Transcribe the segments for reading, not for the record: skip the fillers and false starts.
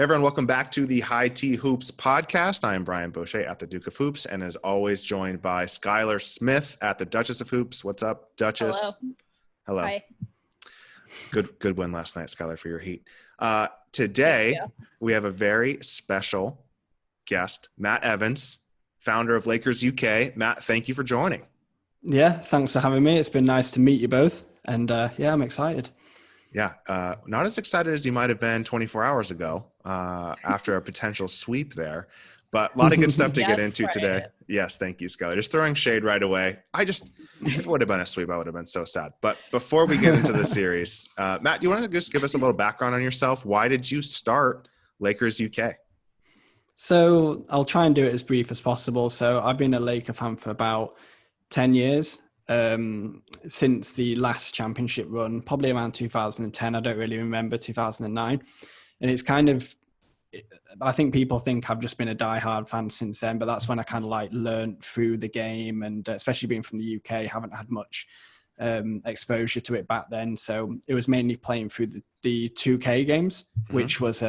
Everyone, welcome back to the High Tea Hoops podcast. I am Brian Bosche at the Duke of Hoops, and as always, joined by Skylar Smith at the Duchess of Hoops. What's up, Duchess? Hello. Hi. Good win last night, Skylar, for your Heat. Today, we have a very special guest, Matt Evans, founder of Lakers UK. Matt, thank you for joining. Yeah, thanks for having me. It's been nice to meet you both, and I'm excited. Yeah, not as excited as you might have been 24 hours ago after a potential sweep there, but a lot of good stuff to get into today. Yes, thank you, Skylar. Just throwing shade right away. If it would have been a sweep, I would have been so sad. But before we get into the series, Matt, do you want to just give us a little background on yourself? Why did you start Lakers UK? So I'll try and do it as brief as possible. So I've been a Laker fan for about 10 years. Since the last championship run, probably around 2010. I don't really remember 2009. And it's kind of, I think people think I've just been a diehard fan since then, but that's when I kind of like learned through the game, and especially being from the UK, haven't had much exposure to it back then. So it was mainly playing through the 2K games, which was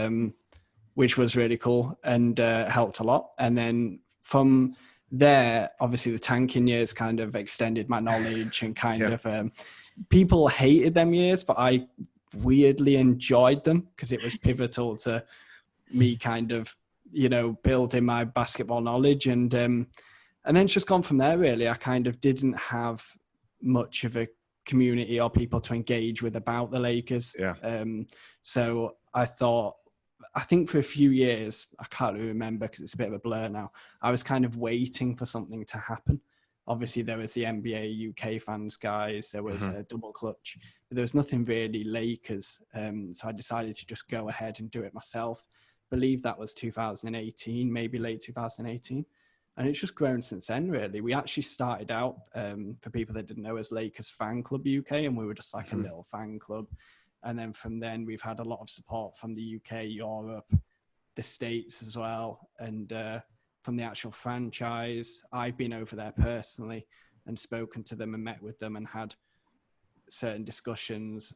really cool and helped a lot. And then from there, obviously the tanking years kind of extended my knowledge and kind of people hated them years, but I weirdly enjoyed them because it was pivotal to me kind of, building my basketball knowledge. And then it's just gone from there, really. I kind of didn't have much of a community or people to engage with about the Lakers. So I think for a few years, I can't really remember because it's a bit of a blur now, I was kind of waiting for something to happen. Obviously, there was the NBA UK fans guys, there was a Double Clutch, but there was nothing really Lakers. So I decided to just go ahead and do it myself. I believe that was 2018, maybe late 2018. And it's just grown since then, really. We actually started out, for people that didn't know, as Lakers Fan Club UK, and we were just like a little fan club. And then from then, we've had a lot of support from the UK, Europe, the States as well. And from the actual franchise, I've been over there personally and spoken to them and met with them and had certain discussions,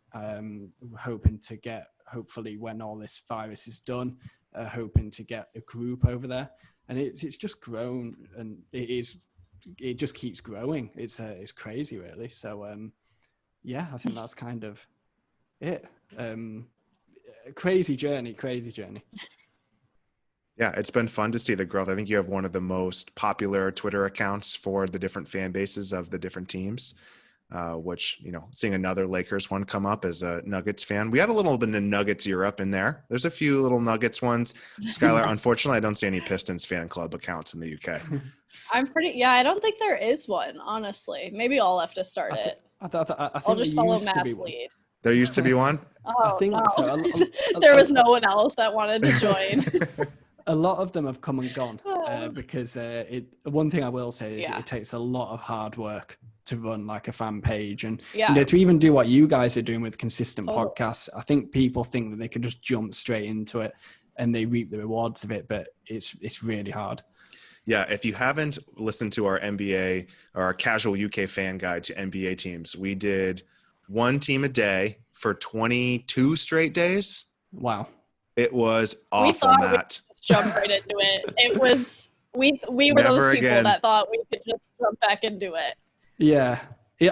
hoping to get, hopefully when all this virus is done, hoping to get a group over there. And it's just grown, and it just keeps growing. It's crazy, really. So, I think that's kind of it. Crazy journey. Yeah, it's been fun to see the growth. I think you have one of the most popular Twitter accounts for the different fan bases of the different teams, which, seeing another Lakers one come up as a Nuggets fan. We had a little bit of Nuggets Europe in there. There's a few little Nuggets ones. Skylar, unfortunately, I don't see any Pistons fan club accounts in the UK. I don't think there is one, honestly. Maybe I'll have to start it. I think I'll just follow Matt's lead. There used to be one? Oh, I think no. so. There was no one else that wanted to join. A lot of them have come and gone because one thing I will say is it takes a lot of hard work to run like a fan page, and to even do what you guys are doing with consistent podcasts. I think people think that they can just jump straight into it and they reap the rewards of it, but it's really hard. Yeah, if you haven't listened to our NBA or our casual UK fan guide to NBA teams, we did one team a day for 22 straight days. Wow. It was awful, we thought Matt. We just jump right into it. It was we were Never those people again. that thought we could just jump back and do it. Yeah,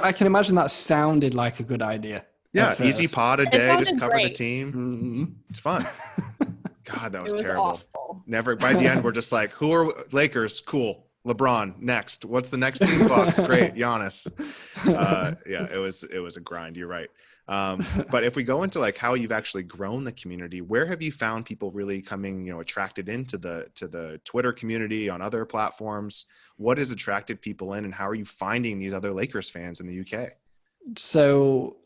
I can imagine that sounded like a good idea. Yeah, easy pod a day, just cover great. the team. Mm-hmm. It's fun. God, that was terrible. Awful. Never. By the end, we're just like, who are Lakers? Cool. LeBron next. What's the next team? Bucks. Great. Giannis. It was a grind. You're right. But if we go into like how you've actually grown the community, where have you found people really coming, attracted into the Twitter community on other platforms? What has attracted people in, and how are you finding these other Lakers fans in the UK? So,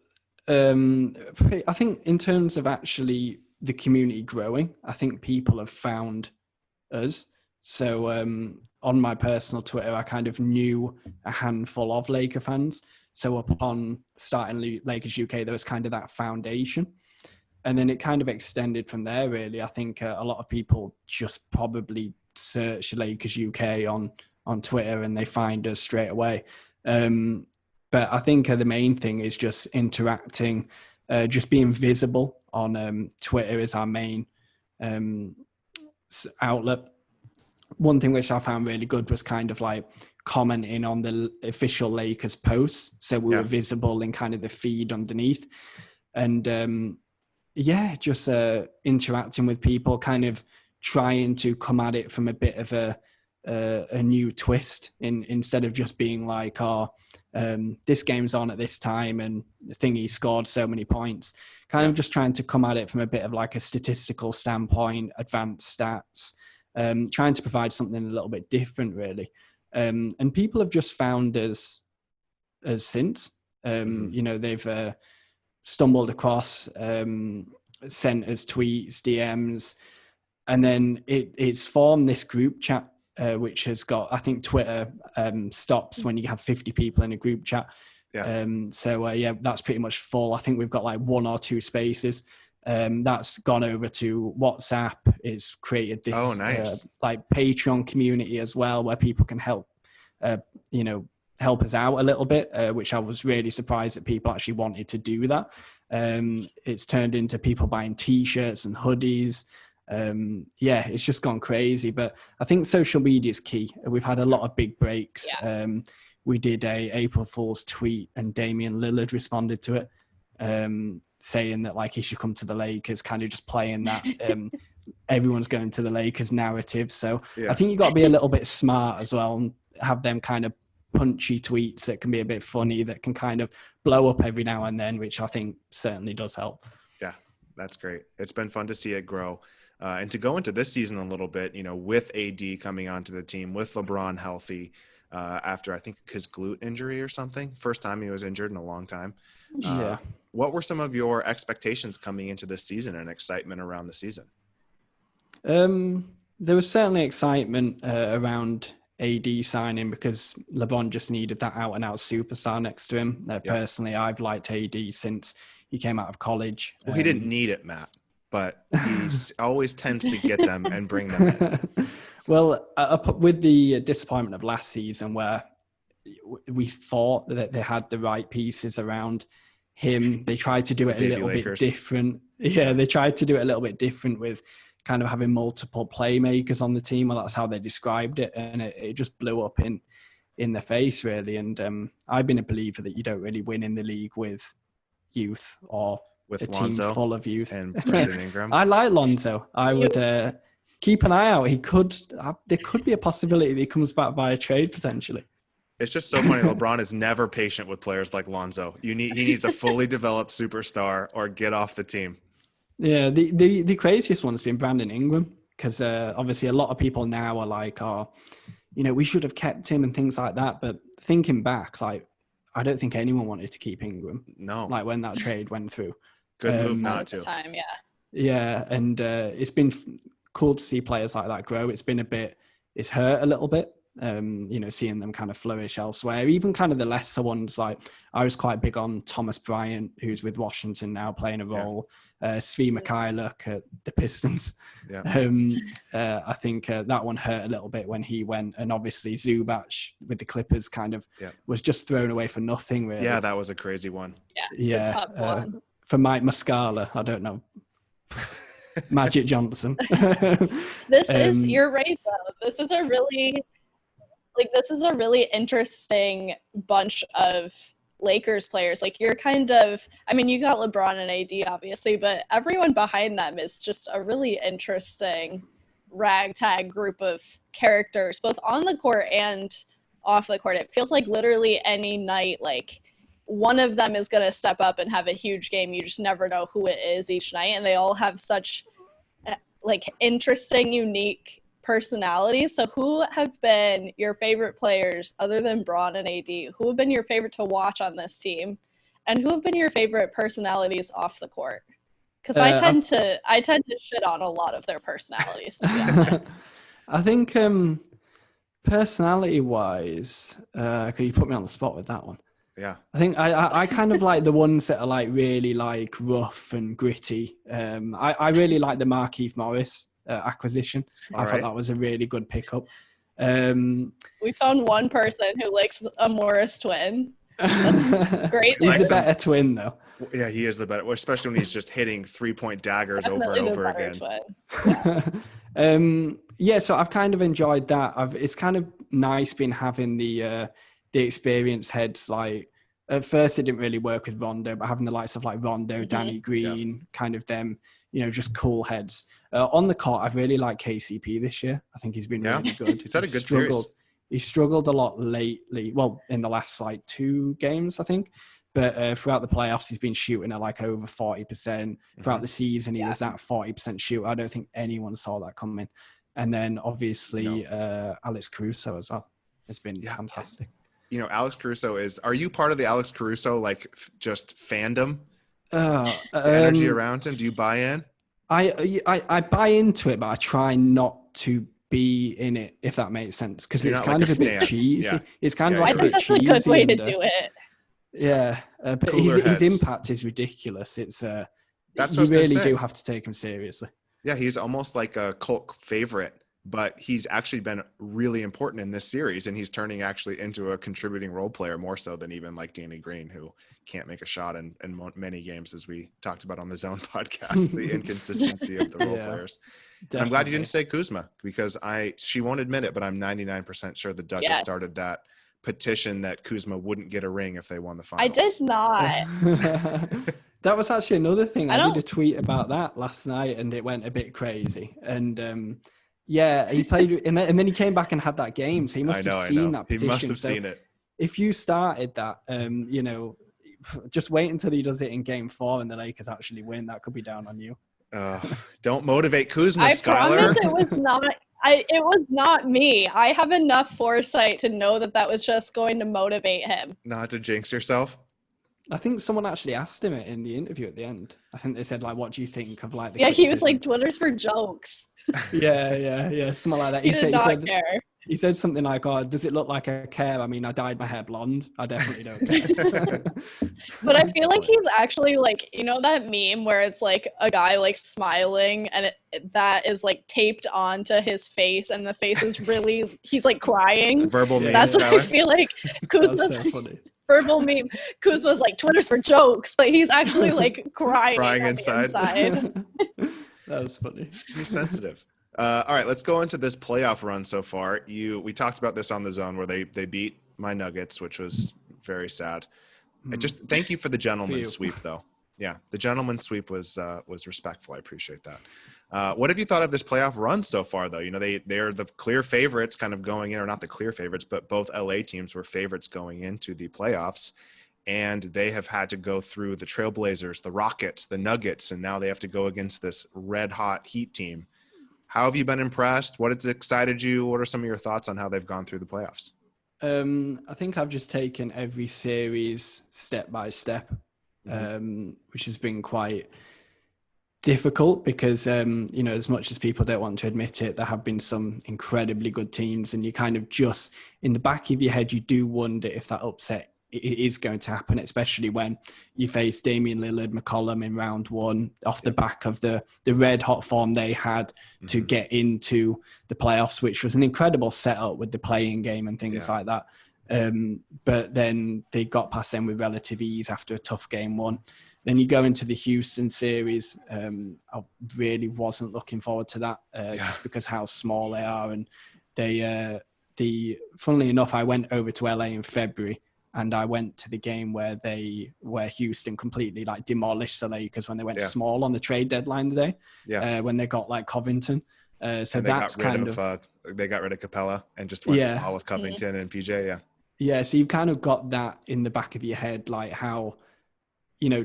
I think in terms of actually the community growing, I think people have found us. So, on my personal Twitter, I kind of knew a handful of Laker fans. So upon starting Lakers UK, there was kind of that foundation. And then it kind of extended from there, really. I think a lot of people just probably search Lakers UK on Twitter and they find us straight away. But I think the main thing is just interacting, just being visible on Twitter is our main outlet. One thing which I found really good was kind of like commenting on the official Lakers posts, so we were visible in kind of the feed underneath, and just interacting with people, kind of trying to come at it from a bit of a new twist, instead of just being like, this game's on at this time and thingy scored so many points. Kind of just trying to come at it from a bit of like a statistical standpoint, advanced stats, trying to provide something a little bit different, really. And people have just found us since. They've stumbled across, sent us tweets, DMs, and then it's formed this group chat, which has got, I think Twitter stops when you have 50 people in a group chat. That's pretty much full. I think we've got like 1 or 2 spaces. That's gone over to WhatsApp. It's created this like Patreon community as well, where people can help us out a little bit, which I was really surprised that people actually wanted to do that. It's turned into people buying t-shirts and hoodies. It's just gone crazy. But I think social media is key. We've had a lot of big breaks. We did a April Fool's tweet, and Damian Lillard responded to it, saying that like he should come to the Lakers, kind of just playing that everyone's going to the Lakers narrative. So I think you've got to be a little bit smart as well, and have them kind of punchy tweets that can be a bit funny, that can kind of blow up every now and then, which I think certainly does help. Yeah, that's great. It's been fun to see it grow. And to go into this season a little bit, with AD coming onto the team, with LeBron healthy, after I think his glute injury or something, first time he was injured in a long time. What were some of your expectations coming into this season and excitement around the season? There was certainly excitement around AD signing, because LeBron just needed that out and out superstar next to him. Personally, I've liked AD since he came out of college. Well, he didn't need it, Matt, but he always tends to get them and bring them in. Well, with the disappointment of last season, where we thought that they had the right pieces around him, they tried to do it a little bit different. They tried to do it a little bit different with kind of having multiple playmakers on the team. Well, that's how they described it, and it just blew up in the face, really. And I've been a believer that you don't really win in the league with youth, or with a Lonzo team full of youth. And Brandon Ingram. I like Lonzo. I would keep an eye out. There could be a possibility that he comes back via trade potentially. It's just so funny. LeBron is never patient with players like Lonzo. He needs a fully developed superstar or get off the team. Yeah, the craziest one's been Brandon Ingram, because obviously a lot of people now are like, we should have kept him and things like that. But thinking back, like, I don't think anyone wanted to keep Ingram. No. Like when that trade went through. Good move not to. Time, yeah. Yeah, and it's been cool to see players like that grow. It's hurt a little bit. Seeing them kind of flourish elsewhere, even kind of the lesser ones. Like, I was quite big on Thomas Bryant, who's with Washington now playing a role. Svi Mikhailuk at the Pistons. I think that one hurt a little bit when he went, and obviously Zubac with the Clippers kind of was just thrown away for nothing, really. Yeah, that was a crazy one. For Mike Muscala, I don't know. Magic Johnson. You're right though. This is a really interesting bunch of Lakers players. Like, you got LeBron and AD obviously, but everyone behind them is just a really interesting ragtag group of characters, both on the court and off the court. It feels like literally any night, like, one of them is going to step up and have a huge game. You just never know who it is each night, and they all have such like interesting, unique personalities. So who have been your favorite players other than Bron and AD? Who have been your favorite to watch on this team, and who have been your favorite personalities off the court? Because I tend to shit on a lot of their personalities, to be honest. I think personality wise, you put me on the spot with that one. Yeah, I think I kind of like the ones that are like really like rough and gritty. I really like the Markieff Morris acquisition. I thought that was a really good pickup. We found one person who likes a Morris twin. That's great. He's a better twin though. Yeah, he is the better, especially when he's just hitting 3-point daggers over and Definitely the over better again. twin. Yeah, so I've kind of enjoyed that. It's kind of nice being having the experienced heads. Like at first, it didn't really work with Rondo, but having the likes of like Rondo, Danny Green, kind of them, just cool heads. On the court, I've really liked KCP this year. I think he's been really good. He's had a good series. He struggled a lot lately. Well, in the last like 2 games, I think. But throughout the playoffs, he's been shooting at like over 40%. Throughout the season, he was that 40% shooter. I don't think anyone saw that coming. And then obviously Alex Caruso as well. It's been fantastic. Alex Caruso are you part of the Alex Caruso, like just fandom? The energy around him, do you buy in? I buy into it, but I try not to be in it, if that makes sense. Because it's kind of a bit cheesy. Yeah. It's kind of like a bit cheesy. I think that's a good way to do it. Yeah, but his impact is ridiculous. It's you really do have to take him seriously. Yeah, he's almost like a cult favorite, but he's actually been really important in this series, and he's turning actually into a contributing role player more so than even like Danny Green, who can't make a shot in many games, as we talked about on the Zone podcast, the inconsistency of the role players. I'm glad you didn't say Kuzma, because she won't admit it, but I'm 99% sure the Duchess started that petition that Kuzma wouldn't get a ring if they won the finals. I did not. That was actually another thing. I did a tweet about that last night, and it went a bit crazy. And he played, and then he came back and had that game. So he must have seen that petition. He must have seen it. If you started that, just wait until he does it in Game 4 and the Lakers actually win. That could be down on you. Don't motivate Kuzma, Skylar. I promise it was not. It was not me. I have enough foresight to know that was just going to motivate him. Not to jinx yourself. I think someone actually asked him it in the interview at the end. I think they said, like, what do you think of like the criticism? He was like, Twitter's for jokes. yeah, something like that. He did not care. He said something like, "Oh, does it look like I care? I mean, I dyed my hair blonde. I definitely don't care." But I feel like he's actually like, that meme where it's like a guy like smiling and that is like taped onto his face, and the face is really he's like crying. Verbal meme. That's what I feel like. Kuzma's so funny. Verbal meme. Kuzma's like, Twitter's for jokes, but he's actually like crying inside. That was funny. He's sensitive. All right, let's go into this playoff run so far. We talked about this on the Zone where they beat my Nuggets, which was very sad. Just thank you for the gentleman's sweep, though. Yeah, the gentleman's sweep was respectful. I appreciate that. What have you thought of this playoff run so far, though? They're the clear favorites kind of going in, or not the clear favorites, but both LA teams were favorites going into the playoffs. And they have had to go through the Trailblazers, the Rockets, the Nuggets, and now they have to go against this red-hot Heat team. How have you been impressed? What has excited you? What are some of your thoughts on how they've gone through the playoffs? I think I've just taken every series step by step, which has been quite difficult because, as much as people don't want to admit it, there have been some incredibly good teams, and you kind of just, in the back of your head, you do wonder if that upset it is going to happen, especially when you face Damian Lillard, McCollum in round 1 off the back of the red hot form they had to get into the playoffs, which was an incredible setup with the playing game and things like that. But then they got past them with relative ease after a tough game 1. Then you go into the Houston series. I really wasn't looking forward to that just because how small they are. And funnily enough, I went over to LA in February, and I went to the game where Houston completely like demolished the Lakers when they went small on the trade deadline today. When they got like Covington. So that's kind of they got rid of Capella and just went small with Covington and PJ. Yeah. So you've kind of got that in the back of your head, like how,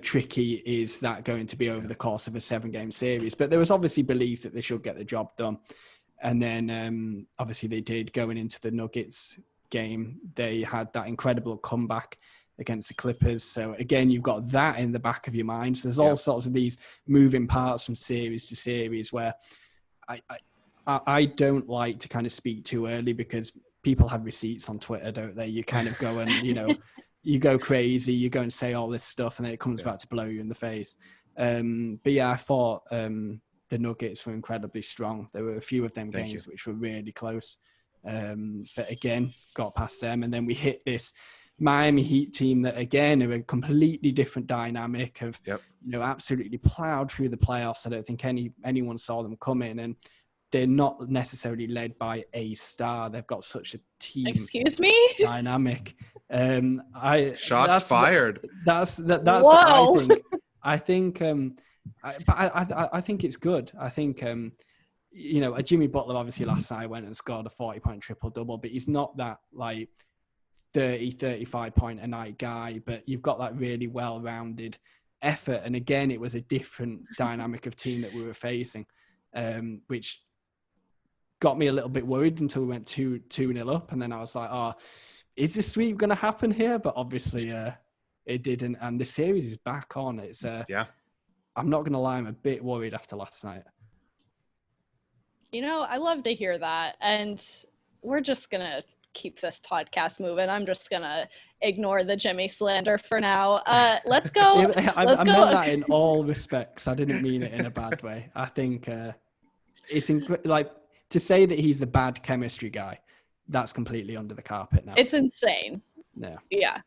tricky is that going to be over the course of a 7-game series? But there was obviously belief that they should get the job done. And then obviously they did. Going into the Nuggets game, they had that incredible comeback against the Clippers. So again, you've got that in the back of your mind. So there's all sorts of these moving parts from series to series where I don't like to kind of speak too early because people have receipts on Twitter, don't they? You kind of go and, you go crazy, you go and say all this stuff, and then it comes back to blow you in the face. But I thought the Nuggets were incredibly strong. There were a few of them games which were really close. But again, got past them. And then we hit this Miami Heat team that, again, are a completely different dynamic of, absolutely plowed through the playoffs. I don't think anyone saw them coming, and they're not necessarily led by a star. They've got such a team Excuse me? dynamic. Shots fired. That's Whoa. I think I think it's good. I think Jimmy Butler obviously last night went and scored a 40-point triple-double, but he's not that like 35 point a night guy, but you've got that really well-rounded effort. And again, it was a different dynamic of team that we were facing, which got me a little bit worried until we went 2-0 up. And then I was like, oh, is this sweep going to happen here? But obviously it didn't. And the series is back on. It's I'm not going to lie, I'm a bit worried after last night. I love to hear that. And we're just going to keep this podcast moving. I'm just going to ignore the Jimmy slander for now. Let's go. I meant that in all respects. I didn't mean it in a bad way. I think it's like to say that he's the bad chemistry guy, that's completely under the carpet now. It's insane. No. Yeah.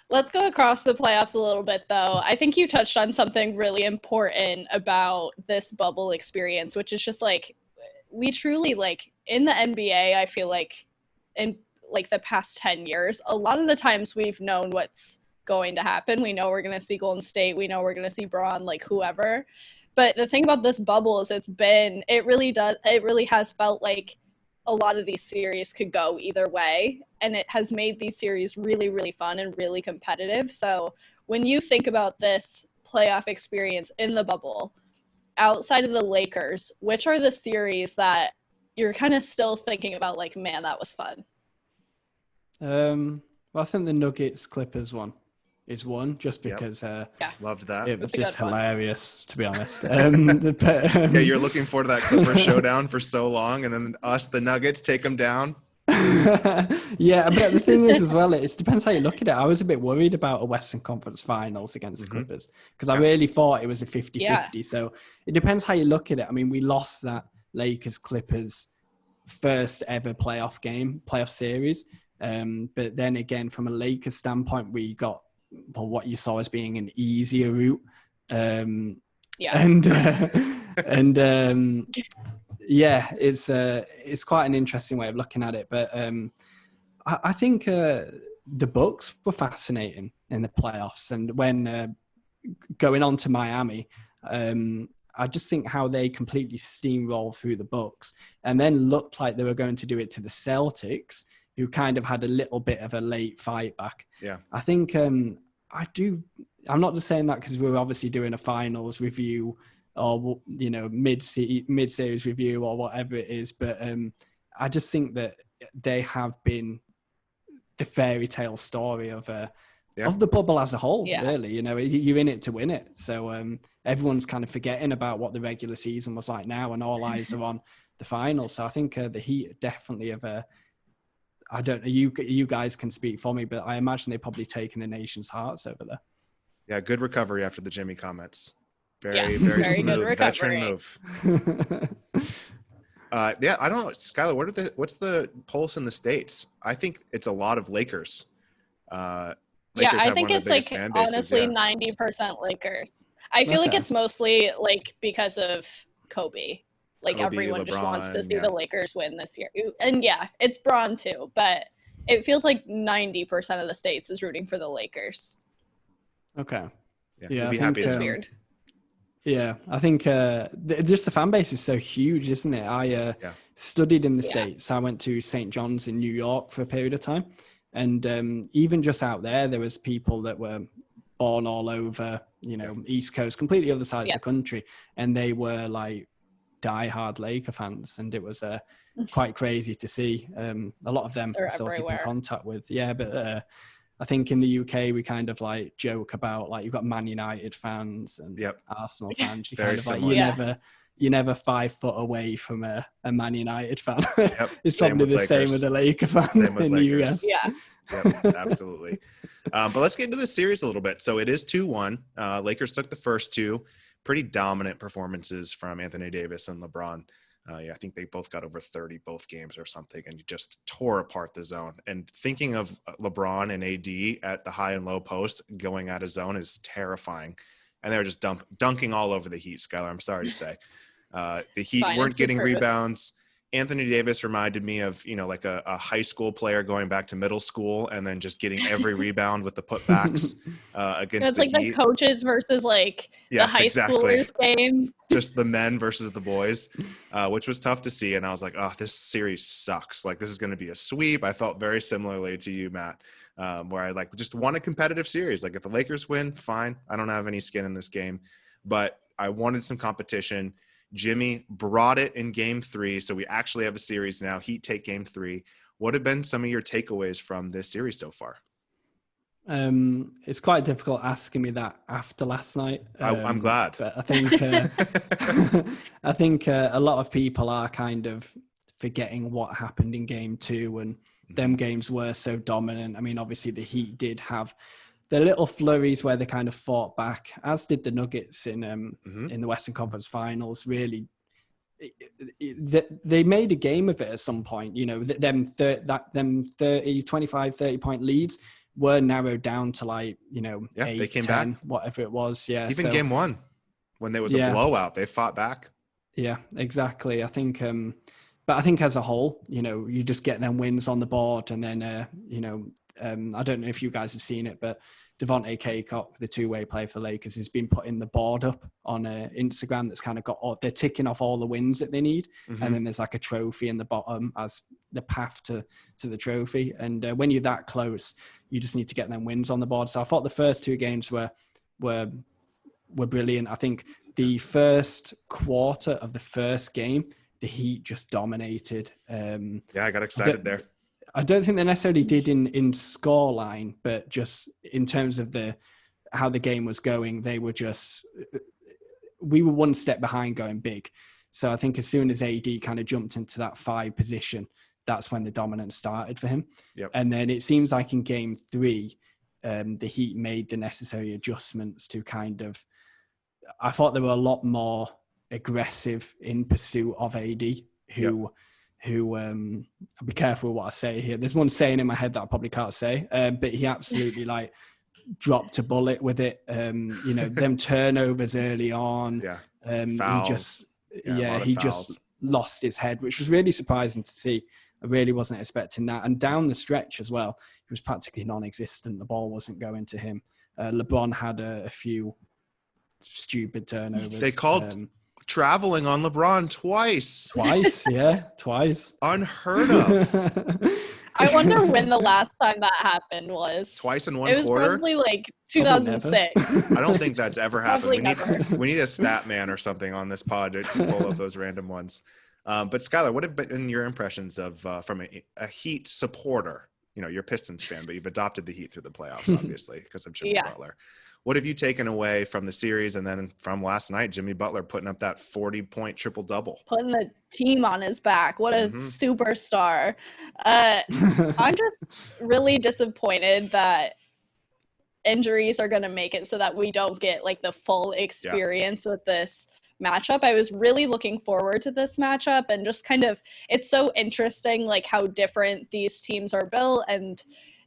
Let's go across the playoffs a little bit, though. I think you touched on something really important about this bubble experience, which is just like, we truly, like, in the NBA, I feel like in like the past 10 years, a lot of the times we've known what's going to happen. We know we're going to see Golden State. We know we're going to see Braun, like whoever. But the thing about this bubble is it really has felt like a lot of these series could go either way, and it has made these series really, really fun and really competitive. So when you think about this playoff experience in the bubble, outside of the Lakers, which are the series that you're kind of still thinking about, like, man, that was fun? Well, I think the Nuggets Clippers one is one, just because loved that. It was That's just hilarious, to be honest. You're looking forward to that Clippers showdown for so long, and then us, the Nuggets, take them down. Yeah, but the thing is as well, it depends how you look at it. I was a bit worried about a Western Conference Finals against the Clippers because I really thought it was a 50-50. So it depends how you look at it. I mean, we lost that Lakers-Clippers first ever playoff series. But then again, from a Lakers standpoint, we got what you saw as being an easier route. It's quite an interesting way of looking at it. But I think the Bucks were fascinating in the playoffs, and when going on to Miami, I just think how they completely steamrolled through the Bucks, and then looked like they were going to do it to the Celtics, who kind of had a little bit of a late fight back. Yeah, I think I'm not just saying that because we're obviously doing a finals review or mid-series review or whatever it is, but I just think that they have been the fairy tale story of the bubble as a whole. Really, you're in it to win it. So everyone's kind of forgetting about what the regular season was like now, and all eyes are on the finals. So I think the Heat definitely have I don't know, you guys can speak for me, but I imagine they've probably taken the nation's hearts over there. Yeah, good recovery after the Jimmy comments. Very smooth veteran move. I don't know, Skylar, what's the pulse in the States? I think it's a lot of Lakers. I think it's like honestly 90% Lakers. I feel like it's mostly like because of Kobe. Like everyone LeBron, just wants to see the Lakers win this year. And it's Braun too, but it feels like 90% of the States is rooting for the Lakers. Okay. We'll be happy. It's weird. Yeah, I think just the fan base is so huge, isn't it? I studied in the States. I went to St. John's in New York for a period of time. And even just out there was people that were born all over, East Coast, completely other side of the country. And they were like diehard Laker fans. And it was quite crazy to see. A lot of them still keep in contact with. Yeah, but I think in the UK, we kind of like joke about like you've got Man United fans and Arsenal fans. You kind of like, you're never 5 foot away from a Man United fan. It's probably the same with a Laker fan in the US. Yeah. Yep, absolutely. But let's get into this series a little bit. So it is 2-1. Lakers took the first two. Pretty dominant performances from Anthony Davis and LeBron. Yeah, I think they both got over 30 both games or something, and just tore apart the zone. And thinking of LeBron and AD at the high and low post going out of zone is terrifying. And they were just dunking all over the Heat, Skylar. I'm sorry to say. The It's Heat fine. weren't It's the getting truth. rebounds. Anthony Davis reminded me of, like a high school player going back to middle school and then just getting every rebound with the putbacks against It's the like the Heat. coaches versus like the Yes, high exactly. schoolers game. Just the men versus the boys, which was tough to see. And I was like, oh, this series sucks. Like, this is going to be a sweep. I felt very similarly to you, Matt, where I just want a competitive series. Like, if the Lakers win, fine. I don't have any skin in this game, but I wanted some competition. Jimmy brought it in game 3. So we actually have a series now. Heat take game 3. What have been some of your takeaways from this series so far? It's quite difficult asking me that after last night. I'm glad. But I think I think a lot of people are kind of forgetting what happened in game 2, and them games were so dominant. I mean, obviously the Heat did have the little flurries where they kind of fought back, as did the Nuggets in the Western Conference Finals. Really, they made a game of it at some point. Them 25, 30 point leads were narrowed down to 8, they came 10, back. whatever it was. Yeah. Even game 1, when there was a blowout, they fought back. Yeah, exactly. I think, but I think as a whole, you just get them wins on the board, and then, I don't know if you guys have seen it, but Devontae Cacop, the two-way player for the Lakers, has been putting the board up on Instagram that's kind of they're ticking off all the wins that they need. And then there's like a trophy in the bottom as the path to the trophy. And when you're that close, you just need to get them wins on the board. So I thought the first 2 games were brilliant. I think the first quarter of the first game, the Heat just dominated. I got excited there. I don't think they necessarily did in scoreline, but just in terms of how the game was going, we were one step behind going big. So I think as soon as AD kind of jumped into that 5 position, that's when the dominance started for him. Yep. And then it seems like in game 3, the Heat made the necessary adjustments to I thought they were a lot more aggressive in pursuit of AD, who I'll be careful with what I say here. There's one saying in my head that I probably can't say, but he absolutely dropped a bullet with it. Them turnovers early on. Fouls. He just lost his head, which was really surprising to see. I really wasn't expecting that. And down the stretch as well, he was practically non-existent. The ball wasn't going to him. LeBron had a few stupid turnovers. They called traveling on LeBron twice. Twice. Unheard of. I wonder when the last time that happened was. Twice in one quarter? It was quarter? probably like 2006. I don't think that's ever happened. Never. We need a stat man or something on this pod to pull up those random ones. But Skylar, what have been your impressions of from a Heat supporter? You're a Pistons fan, but you've adopted the Heat through the playoffs, obviously, because of Jimmy Butler. What have you taken away from the series and then from last night, Jimmy Butler putting up that 40-point triple-double? Putting the team on his back. What a superstar. I'm just really disappointed that injuries are going to make it so that we don't get the full experience with this matchup. I was really looking forward to this matchup, and just it's so interesting how different these teams are built, and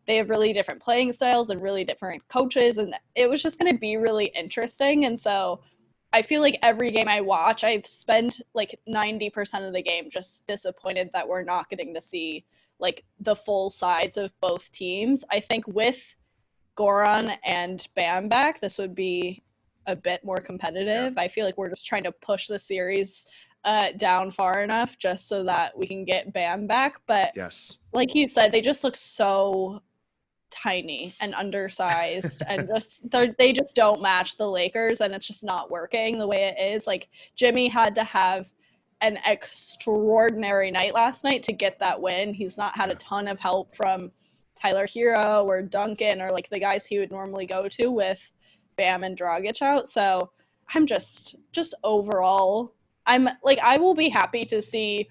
they have really different playing styles and really different coaches, and it was just going to be really interesting. And so I feel like every game I watch, I spend 90% of the game just disappointed that we're not getting to see the full sides of both teams. I think with Goran and Bam back, this would be a bit more competitive. I feel like we're just trying to push the series down far enough just so that we can get Bam back. But like you said, they just look so tiny and undersized and they just don't match the Lakers, and it's just not working the way it is. Jimmy had to have an extraordinary night last night to get that win. He's not had a ton of help from Tyler Hero or Duncan or the guys he would normally go to with Bam and Dragic out. So I'm just overall, I will be happy to see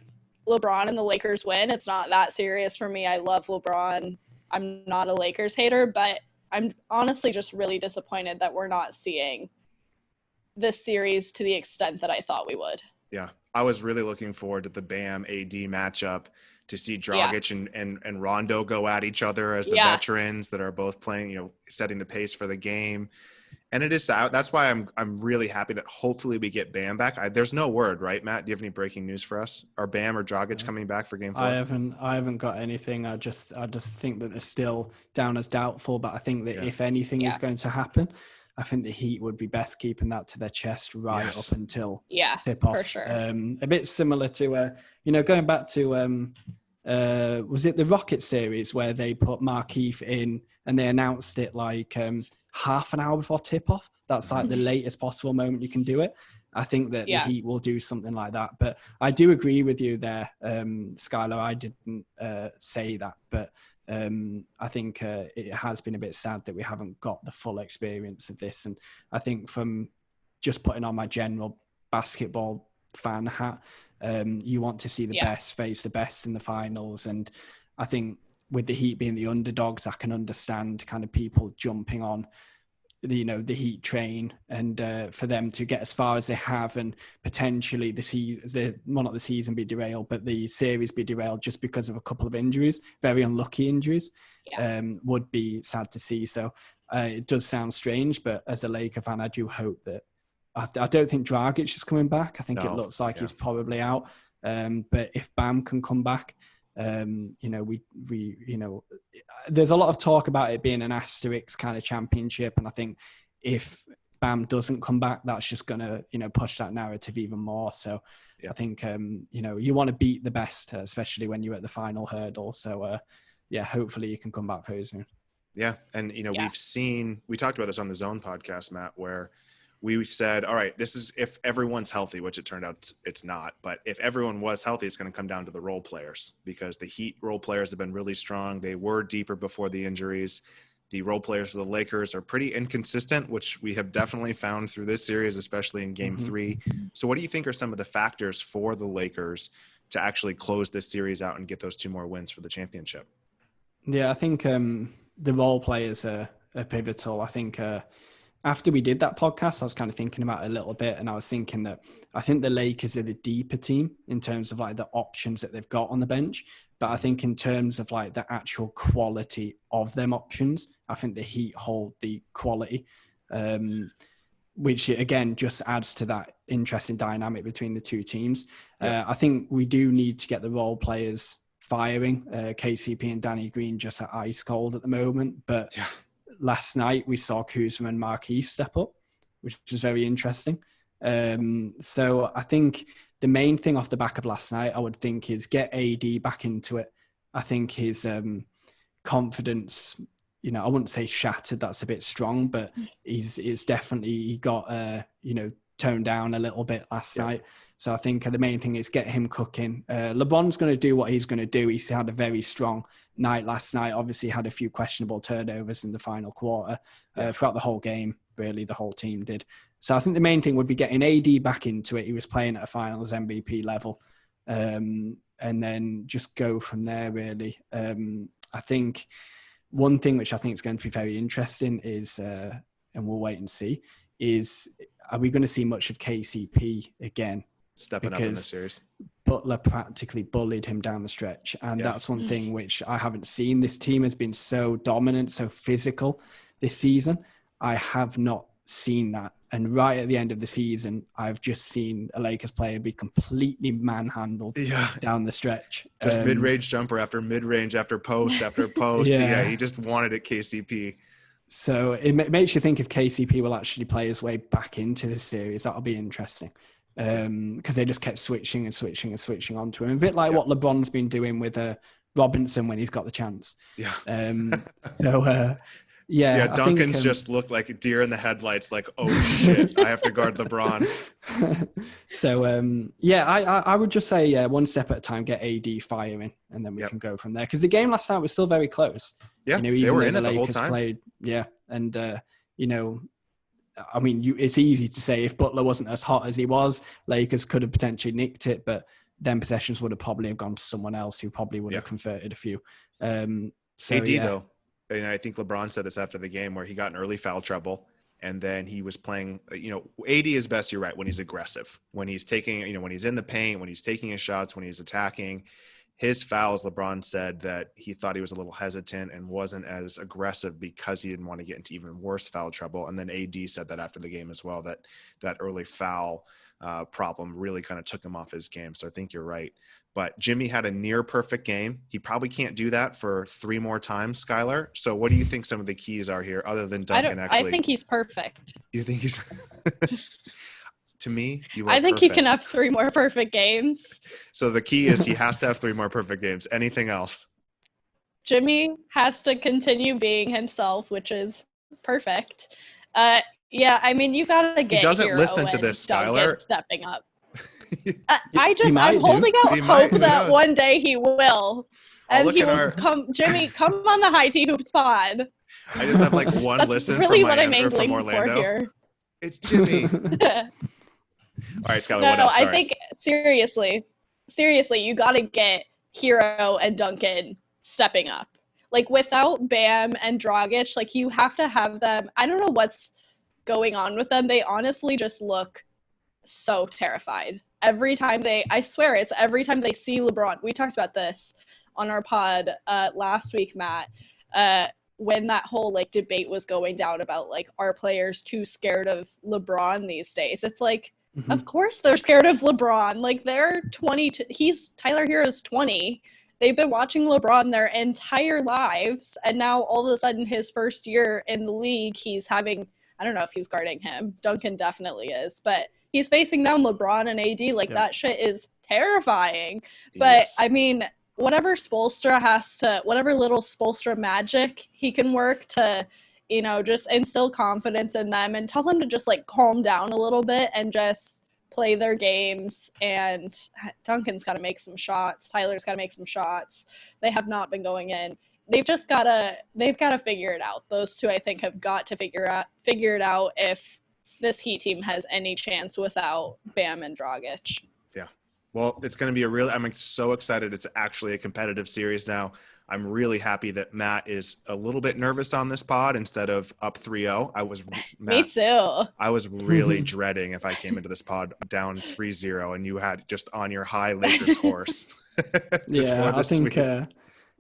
LeBron and the Lakers win. It's not that serious for me. I love LeBron. I'm not a Lakers hater, but I'm honestly just really disappointed that we're not seeing this series to the extent that I thought we would. Yeah. I was really looking forward to the Bam AD matchup, to see Dragic and Rondo go at each other as the veterans that are both playing, you know, setting the pace for the game. And it is, that's why I'm really happy that hopefully we get Bam back. There's no word, right, Matt? Do you have any breaking news for us? Are Bam or Dragic coming back for Game 4? I haven't got anything. I just think that they're still down as doubtful. But I think that if anything is going to happen, I think the Heat would be best keeping that to their chest right up until tip off. For sure. A bit similar to going back to was it the Rocket series where they put Markieff in and they announced it like half an hour before tip off? That's like the latest possible moment you can do it. I think that the Heat will do something like that. But I do agree with you there, Skylar. I didn't say that, but I think it has been a bit sad that we haven't got the full experience of this. And I think from just putting on my general basketball fan hat, you want to see the best face the best in the finals. And I think with the Heat being the underdogs, I can understand kind of people jumping on the Heat train, and for them to get as far as they have, and potentially not the season be derailed, but the series be derailed just because of a couple of injuries, very unlucky injuries, would be sad to see. So it does sound strange, but as a Laker fan, I do hope that. I don't think Dragic is coming back. I think it looks like he's probably out. But if Bam can come back, there's a lot of talk about it being an asterisk kind of championship, and I think if Bam doesn't come back, that's just gonna push that narrative even more. So I think you want to beat the best, especially when you're at the final hurdle. So hopefully you can come back very soon. Yeah, and we talked about this on the Zone podcast, Matt, where we said, all right, this is if everyone's healthy, which it turned out it's not. But if everyone was healthy, it's going to come down to the role players, because the Heat role players have been really strong. They were deeper before the injuries. The role players for the Lakers are pretty inconsistent, which we have definitely found through this series, especially in Game 3. So what do you think are some of the factors for the Lakers to actually close this series out and get those 2 more wins for the championship? Yeah, I think the role players are pivotal. I think after we did that podcast, I was kind of thinking about it a little bit, and I was thinking that I think the Lakers are the deeper team in terms of like the options that they've got on the bench. But I think in terms of like the actual quality of them options, I think the Heat hold the quality, which again just adds to that interesting dynamic between the two teams. I think we do need to get the role players firing. KCP and Danny Green just are ice cold at the moment, but last night we saw Kuzma and Markieff step up, which is very interesting. So I think the main thing off the back of last night, I would think, is get AD back into it. I think his confidence, I wouldn't say shattered, that's a bit strong, but he got toned down a little bit last night. So I think the main thing is get him cooking. LeBron's going to do what he's going to do. He's had a very strong night last night. Obviously had a few questionable turnovers in the final quarter. Throughout the whole game, really, the whole team did. So I think the main thing would be getting AD back into it. He was playing at a finals MVP level. And then just go from there, really. I think one thing which I think is going to be very interesting is, and we'll wait and see, is are we going to see much of KCP again? Stepping up in the series. Butler practically bullied him down the stretch. And that's one thing which I haven't seen. This team has been so dominant, so physical this season. I have not seen that. And right at the end of the season, I've just seen a Lakers player be completely manhandled down the stretch. Just mid-range jumper after mid-range after post after post. He just wanted it, KCP. So it makes you think if KCP will actually play his way back into this series. That'll be interesting. Because they just kept switching onto him. A bit like what LeBron's been doing with Robinson when he's got the chance. Duncan's just looked like a deer in the headlights, like, oh shit, I have to guard LeBron. So I would just say one step at a time, get AD firing, and then we can go from there. Because the game last night was still very close. Yeah, they were in it the whole time. Played, and I mean, it's easy to say if Butler wasn't as hot as he was, Lakers could have potentially nicked it, but then possessions would have probably have gone to someone else who probably would have converted a few. AD though, and I think LeBron said this after the game where he got in early foul trouble, And then he was playing, AD is best, you're right, when he's aggressive, when he's taking, when he's in the paint, when he's taking his shots, when he's attacking. His fouls, LeBron said that he thought he was a little hesitant and wasn't as aggressive because he didn't want to get into even worse foul trouble. And then AD said that after the game as well, that early foul problem really kind of took him off his game. So I think you're right. But Jimmy had a near perfect game. He probably can't do that for 3 more times, Skylar. So what do you think some of the keys are here other than Duncan actually? I think he's perfect. You think he's to me, you are I think perfect. he can have 3 more perfect games. So the key is he has to have 3 more perfect games. Anything else? Jimmy has to continue being himself, which is perfect. Yeah, I mean, you gotta get. He doesn't Hero listen to and this, Duncan Skylar. stepping up. might I'm holding out He hope might, who that knows? one day he will, and he will our- come. Jimmy, come on the High Tea Hoops pod. I just have like one That's listen really from what I'm Miami or from angling for Orlando. here. It's Jimmy. All right, Skylar, No, what else? I Sorry. think seriously, you gotta get Hero and Duncan stepping up. Like without Bam and Dragic, like you have to have them. I don't know what's going on with them. They honestly just look so terrified. I swear it's every time they see LeBron. We talked about this on our pod last week, Matt, when that whole like debate was going down about like, are players too scared of LeBron these days? It's like, of course they're scared of LeBron. Like they're 20, Tyler Hero's 20. They've been watching LeBron their entire lives. And now all of a sudden his first year in the league, he's having, I don't know if he's guarding him. Duncan definitely is, but he's facing down LeBron and AD. Like that shit is terrifying. But Yes. I mean, whatever little Spoelstra magic he can work to, just instill confidence in them and tell them to just like calm down a little bit and just play their games. And Duncan's got to make some shots. Tyler's got to make some shots. They have not been going in. They've got to figure it out. Those two, I think, have got to figure it out if this Heat team has any chance without Bam and Dragic. Yeah. Well, it's going to be I'm so excited. It's actually a competitive series now. I'm really happy that Matt is a little bit nervous on this pod instead of up 3-0. Me too. I was really dreading if I came into this pod down 3-0 and you had just on your high Lakers horse. Yeah, I think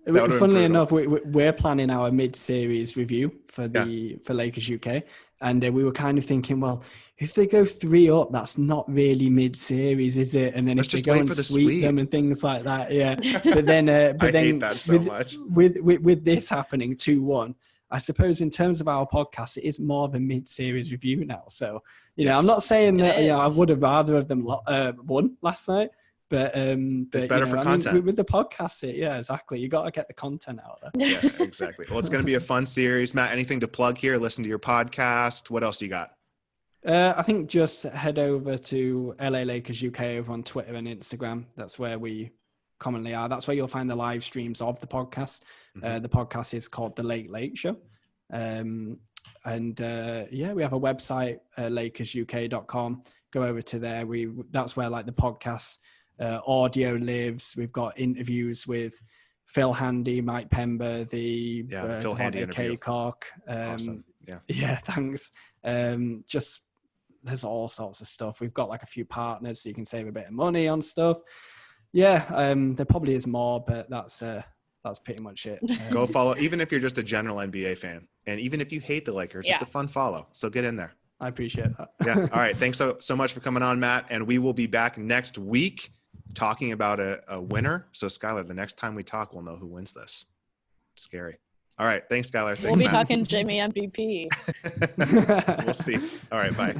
funnily enough, we're planning our mid-series review for Lakers UK, and we were kind of thinking, well, if they go 3 up, that's not really mid-series, is it? And then if they go and sweep them and things like that, yeah. But then, I hate that so much. With this happening 2-1, I suppose in terms of our podcast, it is more of a mid-series review now. So, I'm not saying that I would have rather of them won last night. But it's better for content. With the podcast, exactly. You got to get the content out there. Yeah, exactly. Well, it's going to be a fun series. Matt, anything to plug here? Listen to your podcast. What else you got? I think just head over to LA Lakers UK over on Twitter and Instagram. That's where we commonly are. That's where you'll find the live streams of the podcast. The podcast is called The Late Late Show. We have a website, lakersuk.com. Go over to there. That's where like the podcast audio lives. We've got interviews with Phil Handy, Mike Pember, the Phil Handy interview. K-Cock. Awesome. Yeah, thanks. Just there's all sorts of stuff. We've got like a few partners so you can save a bit of money on stuff. Yeah, there probably is more, but that's pretty much it. Go follow, even if you're just a general NBA fan, and even if you hate the Lakers, it's a fun follow. So get in there. I appreciate that. Yeah. All right. Thanks so much for coming on, Matt. And we will be back next week talking about a winner. So Skylar, the next time we talk, we'll know who wins this. Scary. All right. Thanks, Skylar. Thanks, We'll be Matt. talking Jimmy MVP. We'll see. All right. Bye.